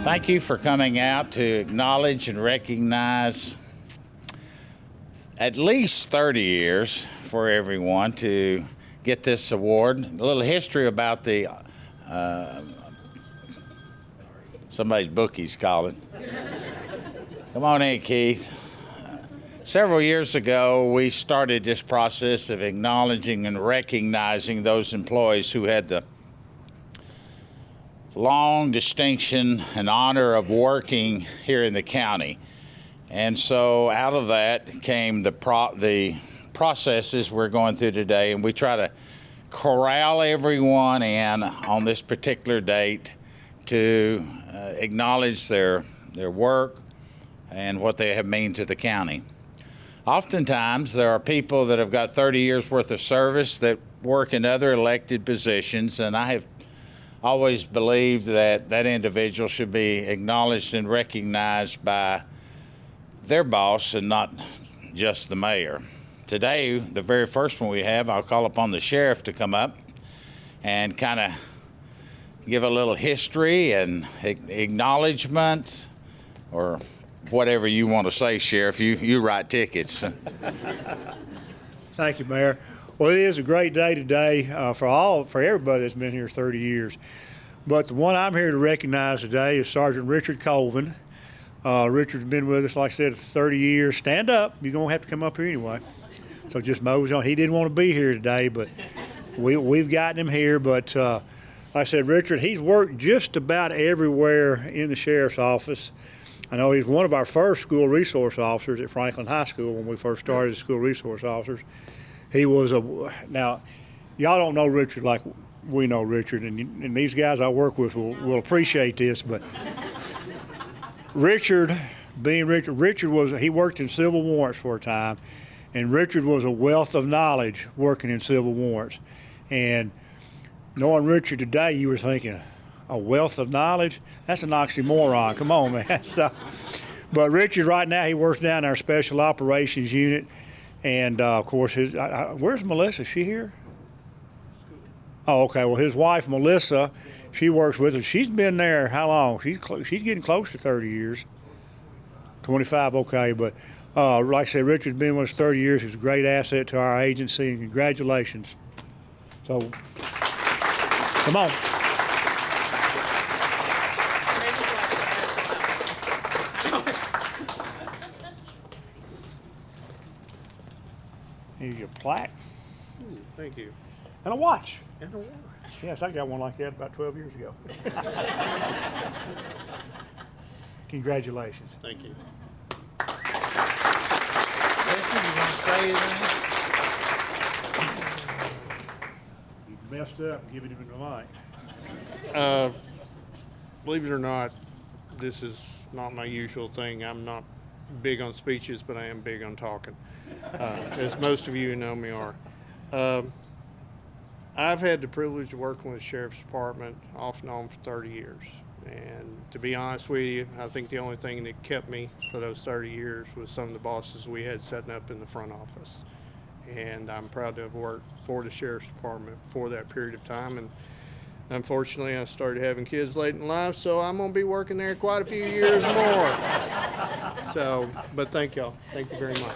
Thank you for coming out to acknowledge and recognize at least 30 years for everyone to get this award. A little history about the, somebody's bookie's calling. Come on in, Keith. Several years ago, we started this process of acknowledging and recognizing those employees who had the long distinction and honor of working here in the county. And so out of that came the processes we're going through today, and we try to corral everyone in on this particular date to acknowledge their work and what they have meant to the county. Oftentimes there are people that have got 30 years worth of service that work in other elected positions, and I have always believed that that individual should be acknowledged and recognized by their boss and not just the mayor. Today, the very first one we have, I'll call upon the sheriff to come up and kind of give a little history and acknowledgement, or whatever you want to say, Sheriff. You write tickets. Thank you, Mayor. Well, it is a great day today for everybody that's been here 30 years. But the one I'm here to recognize today is Sergeant Richard Colvin. Richard's been with us, like I said, 30 years. Stand up. You're going to have to come up here anyway. So just mosey on. He didn't want to be here today, but we've gotten him here. But like I said, Richard, he's worked just about everywhere in the sheriff's office. I know he's one of our first school resource officers at Franklin High School when we first started as school resource officers. He was now, y'all don't know Richard like we know Richard, and these guys I work with will appreciate this, but Richard he worked in civil warrants for a time, and Richard was a wealth of knowledge working in civil warrants. And knowing Richard today, you were thinking, a wealth of knowledge? That's an oxymoron. Come on, man. But Richard, right now, he works down in our special operations unit. And, of course, where's Melissa? Is she here? Oh, okay. Well, his wife, Melissa, she works with us. She's been there how long? She's getting close to 30 years. 25, okay. But like I said, Richard's been with us 30 years. He's a great asset to our agency, and congratulations. So, come on. Here's your plaque. Thank you. And a watch. And a watch. Yes, I got one like that about 12 years ago. Congratulations. Thank you. You want to say anything? You messed up giving him the mic. Believe it or not, this is not my usual thing. I'm not big on speeches, but I am big on talking, as most of you who know me are. I've had the privilege of working with the Sheriff's Department off and on for 30 years. And to be honest with you, I think the only thing that kept me for those 30 years was some of the bosses we had setting up in the front office. And I'm proud to have worked for the Sheriff's Department for that period of time. And unfortunately, I started having kids late in life, so I'm going to be working there quite a few years more. So, but thank y'all. Thank you very much.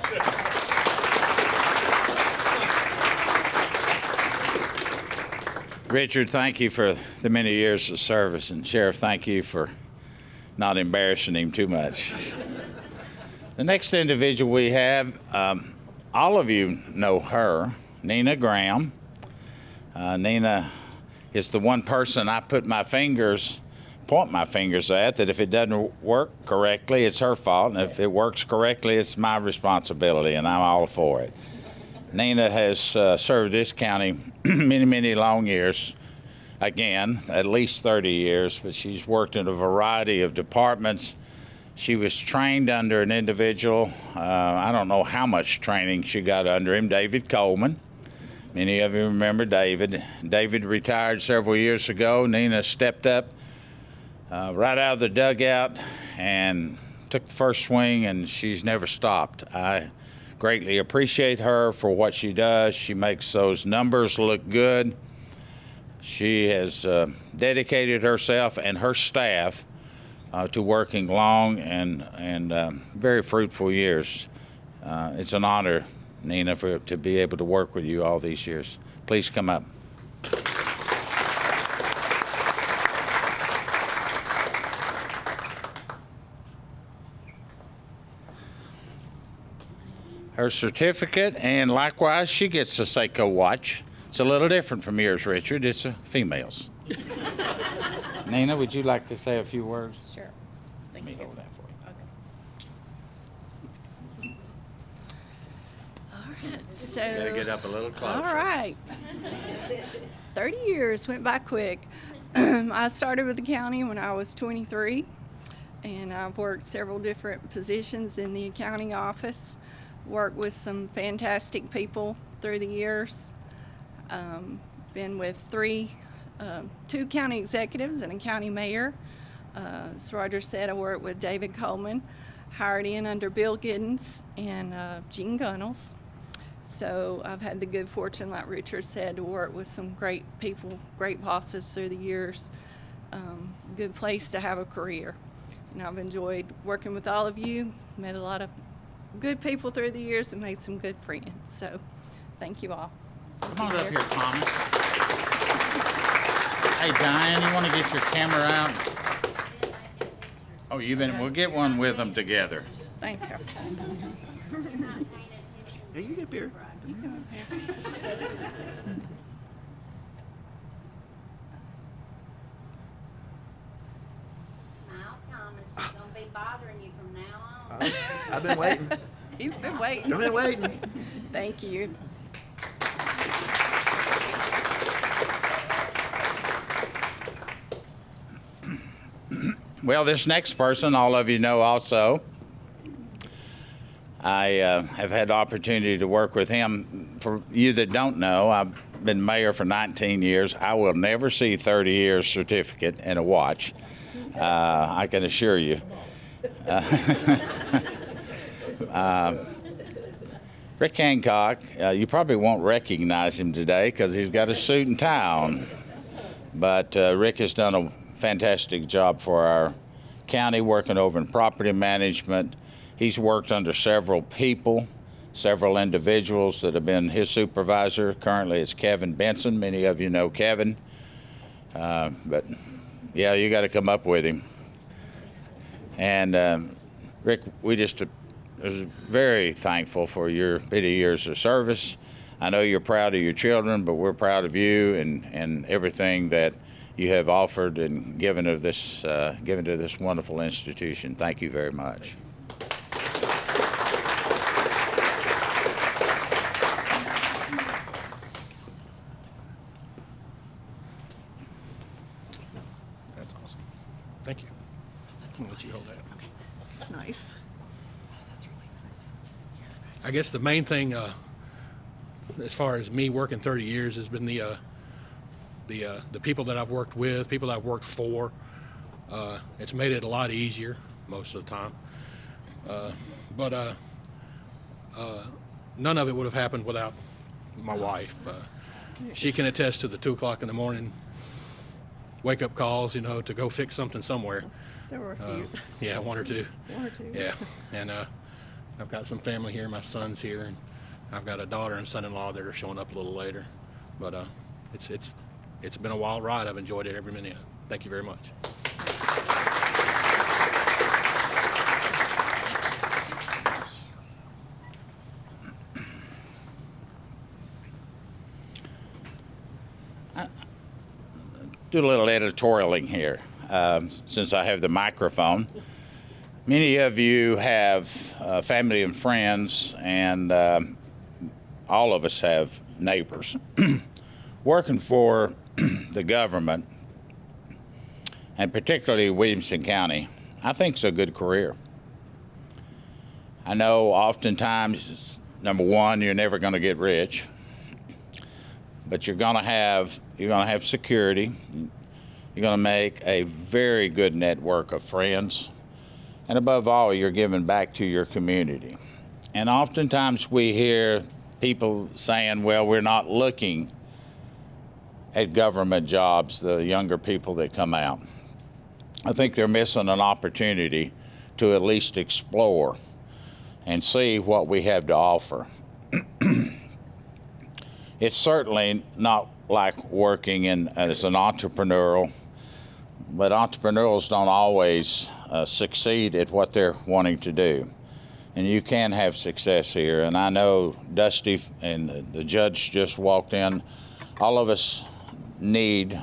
Richard, thank you for the many years of service, and Sheriff, thank you for not embarrassing him too much. The next individual we have, all of you know her, Nina Graham. Nina is the one person I point my fingers at, that if it doesn't work correctly, it's her fault, and if it works correctly, it's my responsibility, and I'm all for it. Nina has served this county many, many long years. Again, at least 30 years, but she's worked in a variety of departments. She was trained under an individual, I don't know how much training she got under him, David Coleman. Many of you remember David. David retired several years ago. Nina stepped up right out of the dugout and took the first swing, and she's never stopped. I greatly appreciate her for what she does. She makes those numbers look good. She has dedicated herself and her staff to working long and very fruitful years. It's an honor, Nina, to be able to work with you all these years. Please come up. Her certificate, and likewise, she gets a Seiko watch. It's a little different from yours, Richard. It's a female's. Nina, would you like to say a few words? Sure. Let me hold that for you. All right. So. Gotta get up a little closer. All right. 30 years went by quick. I started with the county when I was 23, and I've worked several different positions in the accounting office. Worked with some fantastic people through the years. Been with two county executives and a county mayor. As Roger said, I worked with David Coleman, hired in under Bill Giddens and Gene Gunnels. So I've had the good fortune, like Richard said, to work with some great people, great bosses through the years. Good place to have a career. And I've enjoyed working with all of you, met a lot of good people through the years and made some good friends. So thank you all. Come on up here, Thomas. Hey, Diane, you want to get your camera out? Oh, we'll get one with them together. Thank you. Hey, you get up here. Smile, Thomas. She's gonna be bothering you from now on. I've been waiting. He's been waiting. I've been waiting. Thank you. Well, this next person, all of you know also. I have had the opportunity to work with him. For you that don't know, I've been mayor for 19 years. I will never see 30 years certificate and a watch. I can assure you. Rick Hancock, you probably won't recognize him today because he's got a suit and tie on. But Rick has done a fantastic job for our county, working over in property management. He's worked under several people, several individuals that have been his supervisor. Currently it's Kevin Benson. Many of you know Kevin. But yeah, you got to come up with him. And Rick, we just are very thankful for your many years of service. I know you're proud of your children, but we're proud of you and everything that you have offered and given to this wonderful institution. Thank you very much. That's awesome. Thank you. I'm gonna let you hold that. It's nice. I guess the main thing, as far as me working 30 years, has been the people that I've worked with, people that I've worked for. It's made it a lot easier most of the time. But none of it would have happened without my wife. She can attest to the 2 o'clock in the morning wake-up calls, to go fix something somewhere. There were a few. Yeah, one or two. One or two. Yeah, and I've got some family here. My son's here, and I've got a daughter and son-in-law that are showing up a little later. But it's been a wild ride. I've enjoyed it every minute. Thank you very much. Do a little editorialing here, since I have the microphone. Many of you have family and friends, and all of us have neighbors. Working for the government, and particularly Williamson County, I think it's a good career. I know oftentimes, number one, you're never going to get rich, but you're going to have security. You're going to make a very good network of friends, and above all, you're giving back to your community. And oftentimes we hear people saying, well, we're not looking at government jobs, the younger people that come out. I think they're missing an opportunity to at least explore and see what we have to offer. It's certainly not like working as an entrepreneurial, but entrepreneurs don't always succeed at what they're wanting to do. And you can have success here. And I know Dusty and the judge just walked in. All of us need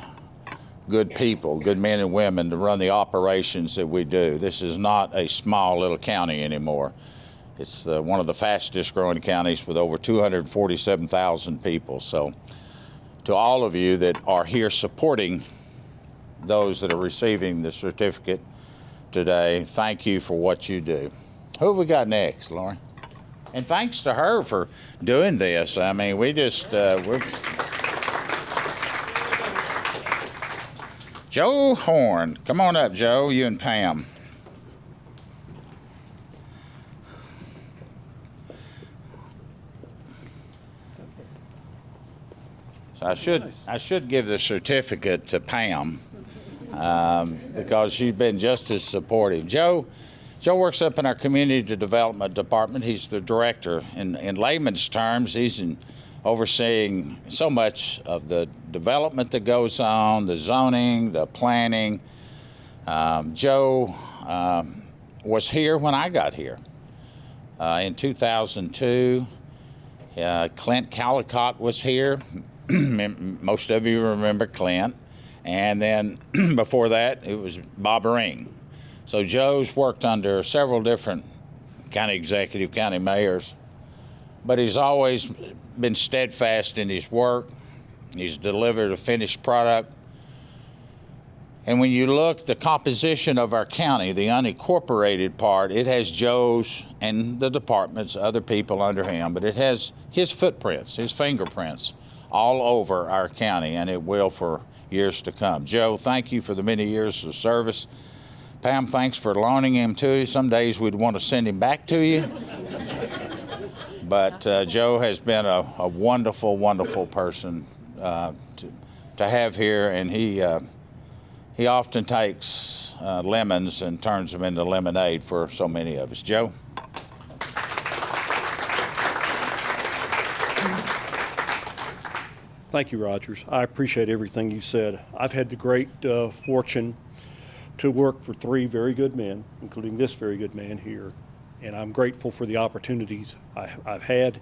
good people, good men and women to run the operations that we do. This is not a small little county anymore. It's one of the fastest growing counties with over 247,000 people. So to all of you that are here supporting those that are receiving the certificate today, thank you for what you do. Who have we got next, Lauren? And thanks to her for doing this. I mean, we just, we're... Joe Horn. Come on up, Joe, you and Pam. So I should give the certificate to Pam because she's been just as supportive. Joe works up in our community development department. He's the director. In layman's terms, he's overseeing so much of the development that goes on, the zoning, the planning. Joe was here when I got here in 2002. Clint Callicott was here. Most of you remember Clint. And then before that, it was Bob Ring. So Joe's worked under several different county executive, county mayors, but he's always been steadfast in his work. He's delivered a finished product. And when you look at the composition of our county, the unincorporated part, it has Joe's and the departments, other people under him, but it has his footprints, his fingerprints all over our county, and it will for years to come. Joe, thank you for the many years of service. Pam, thanks for loaning him to you. Some days we'd want to send him back to you. But Joe has been a wonderful, wonderful person to have here, and he often takes lemons and turns them into lemonade for so many of us. Joe? Thank you, Rogers. I appreciate everything you said. I've had the great fortune to work for three very good men, including this very good man here, and I'm grateful for the opportunities I've had,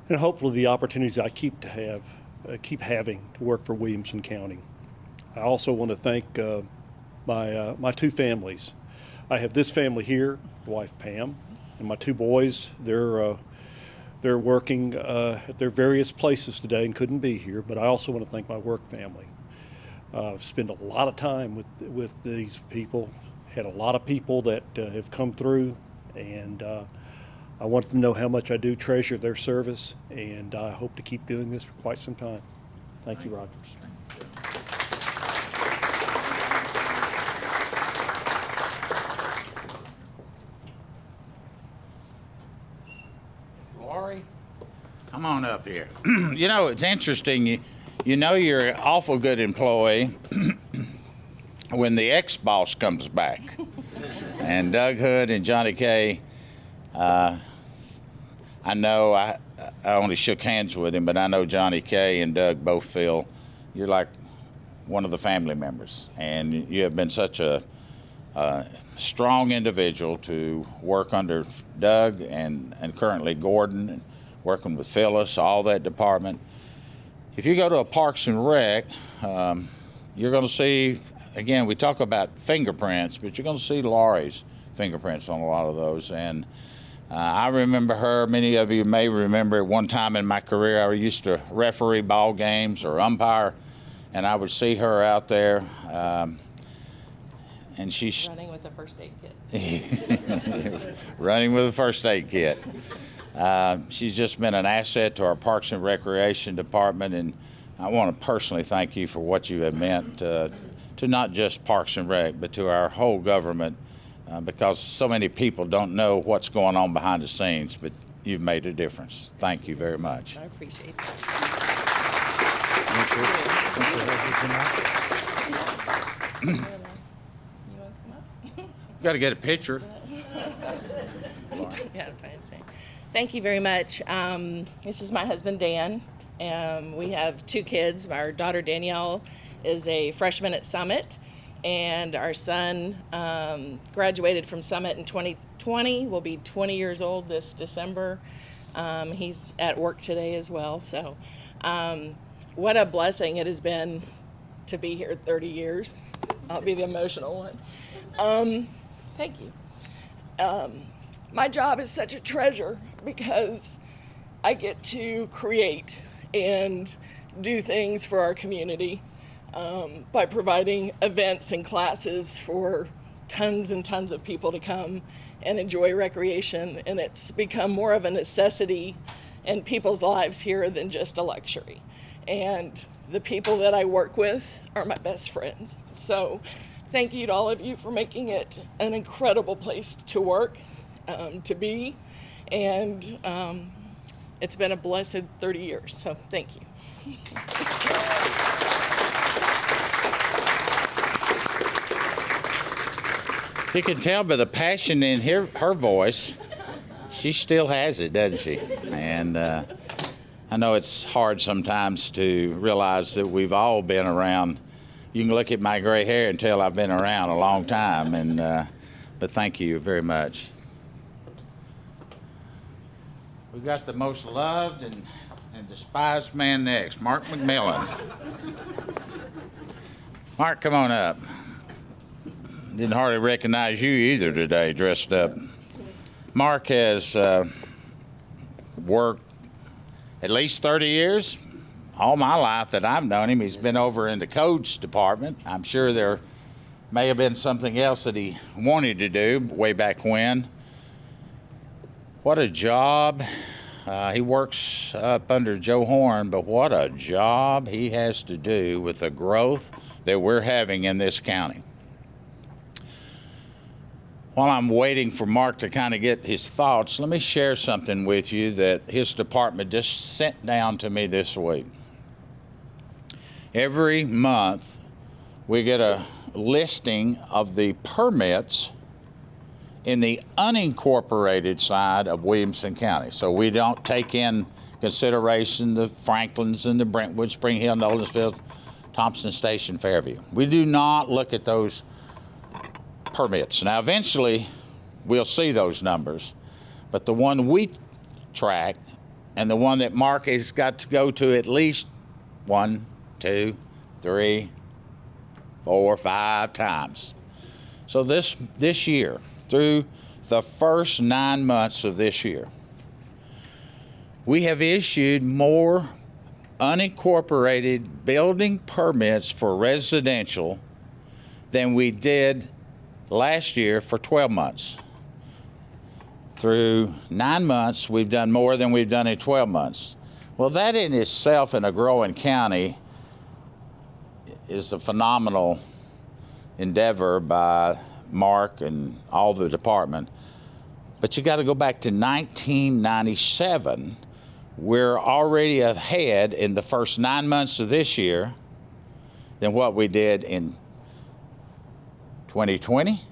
and hopefully the opportunities I keep having to work for Williamson County. I also want to thank my two families. I have this family here, wife Pam, and my two boys. They're working at their various places today and couldn't be here, but I also want to thank my work family. I've spent a lot of time with these people, had a lot of people that have come through, and I want them to know how much I do treasure their service, and I hope to keep doing this for quite some time. Thank you, Rogers. Lori, come on up here. You know, it's interesting. You know you're an awful good employee when the ex-boss comes back. And Doug Hood and Johnny Kay, I know I only shook hands with him, but I know Johnny Kay and Doug both feel you're like one of the family members. And you have been such a strong individual to work under Doug and currently Gordon, and working with Phyllis, all that department. If you go to a Parks and Rec, you're going to see, again, we talk about fingerprints, but you're going to see Laurie's fingerprints on a lot of those. And I remember her. Many of you may remember at one time in my career, I used to referee ball games or umpire, and I would see her out there. And she's running with a first aid kit. Running with a first aid kit. She's just been an asset to our Parks and Recreation Department, and I want to personally thank you for what you have meant to not just Parks and Rec, but to our whole government because so many people don't know what's going on behind the scenes, but you've made a difference. Thank you very much. I appreciate that. You want to come up? Got to get a picture. Yeah, I'm trying to say. Thank you very much. This is my husband, Dan. We have 2 kids. Our daughter, Danielle, is a freshman at Summit, and our son graduated from Summit in 2020, will be 20 years old this December. He's at work today as well. So what a blessing it has been to be here 30 years. I'll be the emotional one. Thank you. My job is such a treasure because I get to create and do things for our community by providing events and classes for tons and tons of people to come and enjoy recreation. And it's become more of a necessity in people's lives here than just a luxury. And the people that I work with are my best friends. So thank you to all of you for making it an incredible place to work, to be, and it's been a blessed 30 years, so thank you. You can tell by the passion in her voice, she still has it, doesn't she? And I know it's hard sometimes to realize that we've all been around. You can look at my gray hair and tell I've been around a long time, and but thank you very much. We've got the most loved and despised man next, Mark McMillan. Mark, come on up. Didn't hardly recognize you either today, dressed up. Mark has worked at least 30 years. All my life that I've known him, he's been over in the codes department. I'm sure there may have been something else that he wanted to do way back when. What a job. He works up under Joe Horn, but what a job he has to do with the growth that we're having in this county. While I'm waiting for Mark to kind of get his thoughts, let me share something with you that his department just sent down to me this week. Every month, we get a listing of the permits in the unincorporated side of Williamson County. So we don't take in consideration the Franklins and the Brentwood, Spring Hill, Nolensville, Thompson Station, Fairview. We do not look at those permits. Now, eventually, we'll see those numbers, but the one we track and the one that Mark has got to go to at least 1, 2, 3, 4, 5 times. So this year, through the first 9 months of this year, we have issued more unincorporated building permits for residential than we did last year for 12 months. Through 9 months, we've done more than we've done in 12 months. Well, that in itself in a growing county is a phenomenal endeavor by Mark and all the department. But you got to go back to 1997. We're already ahead in the first 9 months of this year than what we did in 2020,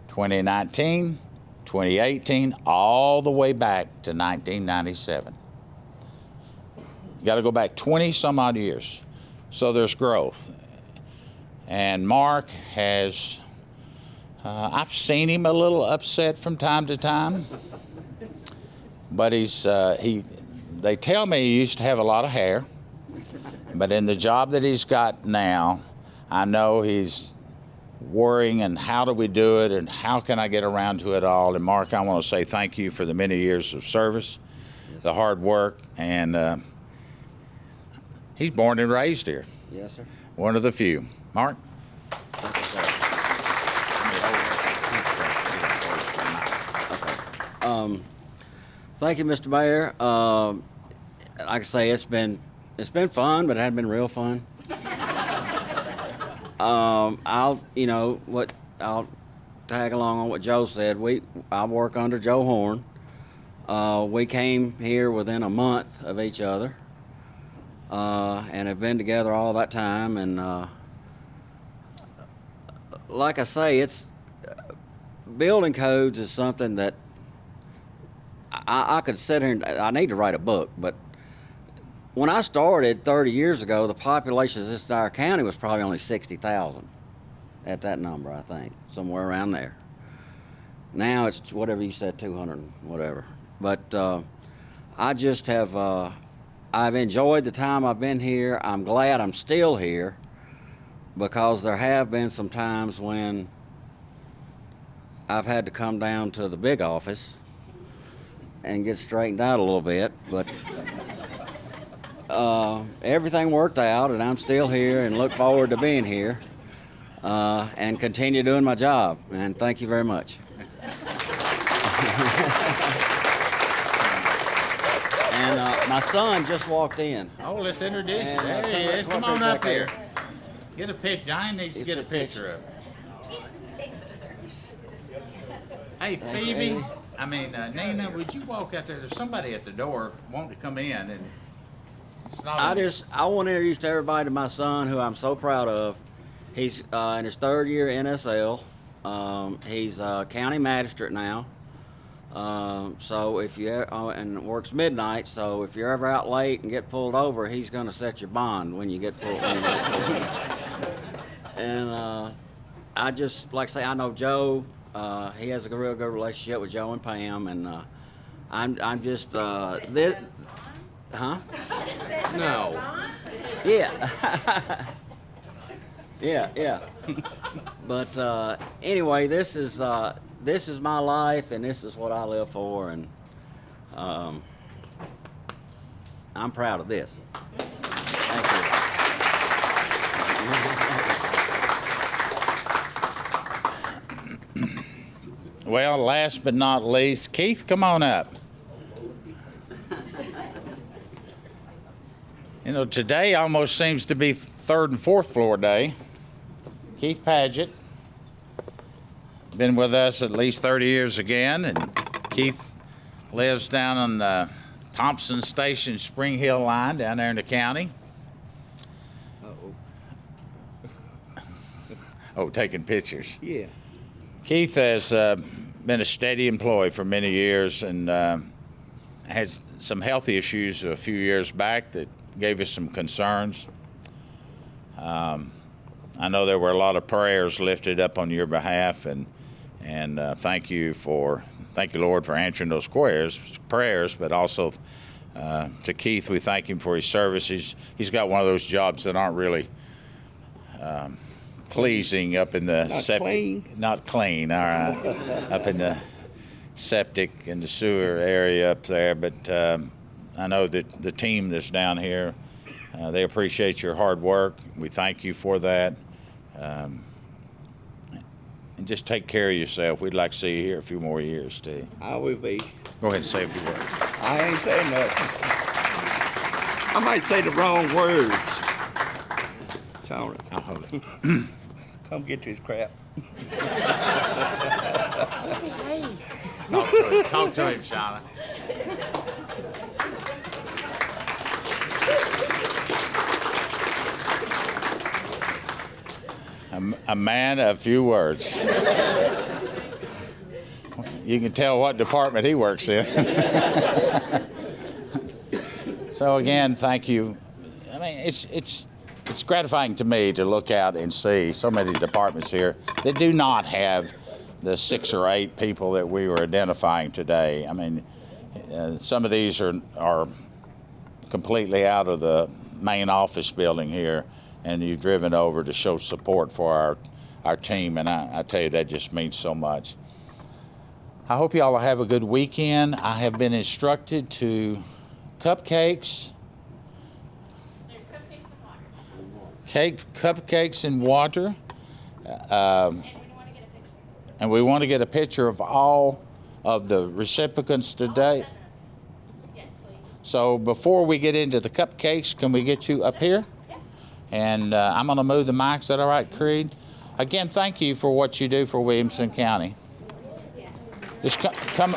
2019, 2018, all the way back to 1997. You got to go back 20 some odd years. So there's growth. And Mark has, I've seen him a little upset from time to time, but they tell me he used to have a lot of hair, but in the job that he's got now, I know he's worrying and how do we do it and how can I get around to it all. And Mark, I want to say thank you for the many years of service, the hard work, and he's born and raised here. Yes, sir. One of the few. Mark? Thank you, Mr. Mayor. Like I say, it's been fun, but it hasn't been real fun. I'll tag along on what Joe said. I work under Joe Horn. We came here within a month of each other, and have been together all that time. And like I say, it's building codes is something that I could sit here and I need to write a book. But when I started 30 years ago, the population of this entire county was probably only 60,000 at that number, I think, somewhere around there. Now it's whatever you said, 200, whatever. But I just have, I've enjoyed the time I've been here. I'm glad I'm still here because there have been some times when I've had to come down to the big office and get straightened out a little bit. But everything worked out, and I'm still here and look forward to being here and continue doing my job. And thank you very much. And my son just walked in. Oh, let's introduce you. And, There he is. come Come up on here, up Jack. here. Get a picture. Diane needs to get a picture of it. Hey, Phoebe. I mean, Nina, would you walk out there? There's somebody at the door wanting to come in, and it's not. I want to introduce to everybody to my son, who I'm so proud of. He's in his third year NSL. He's county magistrate now. So if you and works midnight. So if you're ever out late and get pulled over, he's going to set your bond when you get pulled. And I just like I say, I know Joe. He has a real good relationship with Joe and Pam, and I'm just this, huh? No. Yeah. yeah. But anyway, this is my life, and this is what I live for, and I'm proud of this. Thank you. Well, last but not least, Keith, come on up. You know, today almost seems to be third and fourth floor day. Keith Padgett, been with us at least 30 years again, and Keith lives down on the Thompson Station Spring Hill line down there in the county. Oh, taking pictures. Yeah. Keith has been a steady employee for many years and has some health issues a few years back that gave us some concerns. I know there were a lot of prayers lifted up on your behalf, and thank you, Lord, for answering those prayers, but also to Keith, we thank him for his service. He's got one of those jobs that aren't really pleasing up in the septic. Not clean, all right. Up in the septic and the sewer area up there, but I know that the team that's down here, they appreciate your hard work. We thank you for that. And just take care of yourself. We'd like to see you here a few more years, too. I will be. Go ahead and say a few words. I ain't saying nothing. I might say the wrong words. Shauna, I'll hold it. come get this crap. Talk to him, Shauna. A man of few words. You can tell what department he works in. So again, thank you. I mean, it's gratifying to me to look out and see so many departments here that do not have the 6 or 8 people that we were identifying today. I mean, some of these are completely out of the main office building here, and you've driven over to show support for our team, and I tell you, that just means so much. I hope you all have a good weekend. I have been instructed to cupcakes. There's cupcakes and water. Cupcakes and water. And we want to get a picture. And we want to get a picture of all of the recipients today. Yes, please. So before we get into the cupcakes, can we get you up here? And I'm going to move the mic. Is that all right, Creed? again, thank you for what you do for Williamson County. Just come.